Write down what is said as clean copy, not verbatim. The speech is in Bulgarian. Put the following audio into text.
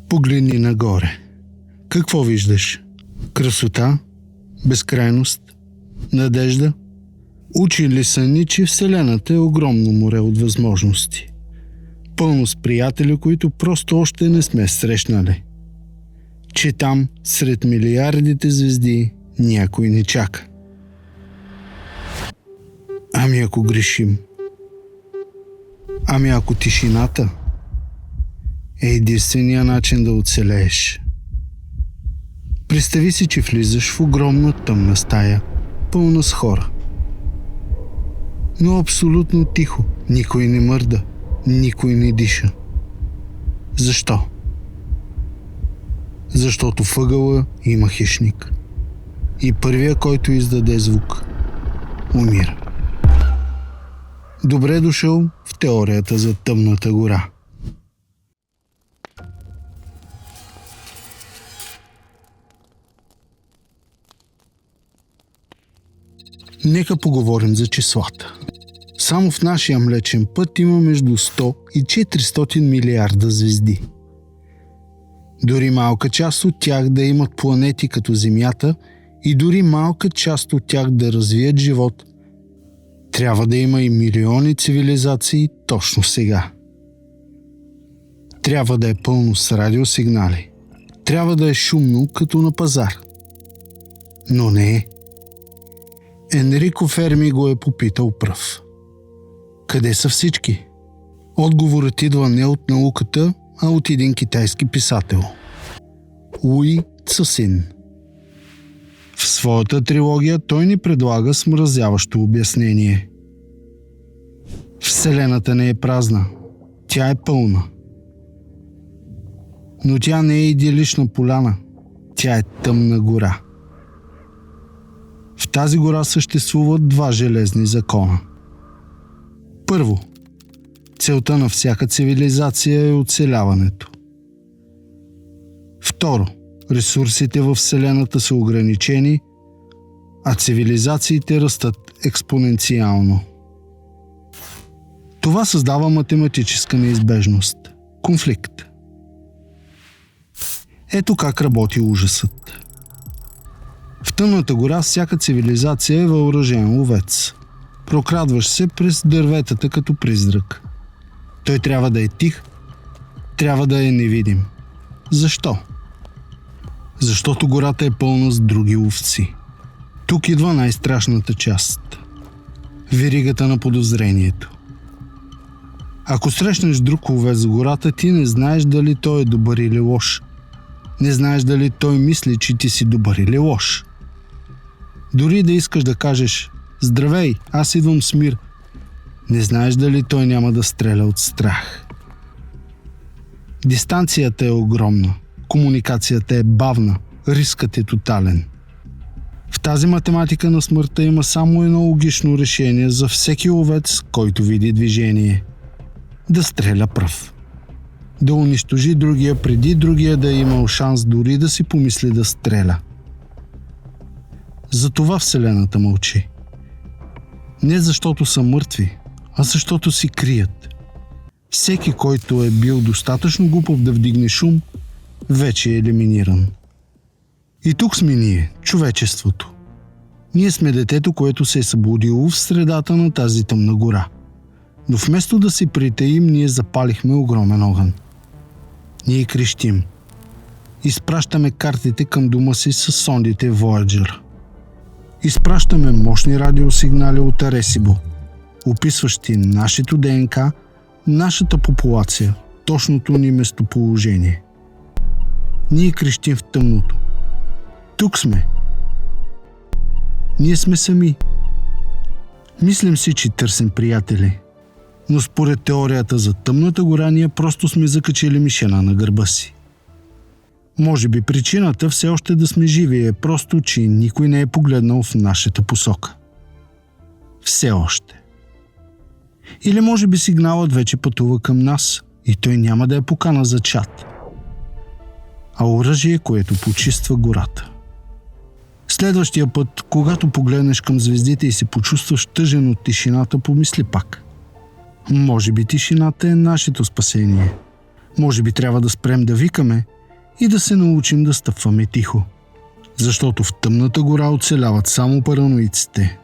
Погледни нагоре. Какво виждаш? Красота? Безкрайност? Надежда? Учили са ни, че Вселената е огромно море от възможности. Пълно с приятели, които просто още не сме срещнали. Че там, сред милиардите звезди, някой ни чака. Ами ако грешим? Ами ако тишината е единствения начин да оцелееш? Представи си, че влизаш в огромна тъмна стая, пълна с хора. Но абсолютно тихо, никой не мърда, никой не диша. Защо? Защото в ъгъла има хищник. И първия, който издаде звук, умира. Добре дошъл в теорията за тъмната гора. Нека поговорим за числата. Само в нашия Млечен път има между 100 и 400 милиарда звезди. Дори малка част от тях да имат планети като Земята и дори малка част от тях да развият живот, трябва да има и милиони цивилизации точно сега. Трябва да е пълно с радиосигнали. Трябва да е шумно като на пазар. Но не е. Енрико Ферми го е попитал пръв. Къде са всички? Отговорът идва не от науката, а от един китайски писател. Луи Цесин. В своята трилогия той ни предлага смразяващо обяснение. Вселената не е празна. Тя е пълна. Но тя не е идилична поляна. Тя е тъмна гора. В тази гора съществуват два железни закона. Първо, целта на всяка цивилизация е оцеляването. Второ, ресурсите във Вселената са ограничени, а цивилизациите растат експоненциално. Това създава математическа неизбежност – конфликт. Ето как работи ужасът. В тъмната гора всяка цивилизация е въоръжен ловец. Прокрадваш се през дърветата като призрак. Той трябва да е тих, трябва да е невидим. Защо? Защото гората е пълна с други ловци. Тук идва най-страшната част. Веригата на подозрението. Ако срещнеш друг ловец в гората, ти не знаеш дали той е добър или лош. Не знаеш дали той мисли, че ти си добър или лош. Дори да искаш да кажеш «Здравей, аз идвам с мир», не знаеш дали той няма да стреля от страх. Дистанцията е огромна, комуникацията е бавна, рискът е тотален. В тази математика на смъртта има само едно логично решение за всеки ловец, който види движение. Да стреля пръв. Да унищожи другия преди другия да е имал шанс дори да си помисли да стреля. Затова Вселената мълчи. Не защото са мъртви, а защото си крият. Всеки, който е бил достатъчно глупав да вдигне шум, вече е елиминиран. И тук сме ние, човечеството. Ние сме детето, което се е събудило в средата на тази тъмна гора. Но вместо да си притаим, ние запалихме огромен огън. Ние крещим. Изпращаме картите към дома си с сондите Voyager. Изпращаме мощни радиосигнали от Аресибо, описващи нашето ДНК, нашата популация, точното ни местоположение. Ние крещим в тъмното. Тук сме. Ние сме сами. Мислим си, че търсим приятели. Но според теорията за тъмната гора, ние просто сме закачили мишена на гърба си. Може би причината все още да сме живи е просто, че никой не е погледнал в нашата посока. Все още. Или може би сигналът вече пътува към нас и той няма да е покана за чат, а оръжие, което почиства гората. Следващия път, когато погледнеш към звездите и се почувстваш тъжен от тишината, помисли пак. Може би тишината е нашето спасение. Може би трябва да спрем да викаме и да се научим да стъпваме тихо. Защото в тъмната гора оцеляват само параноиците.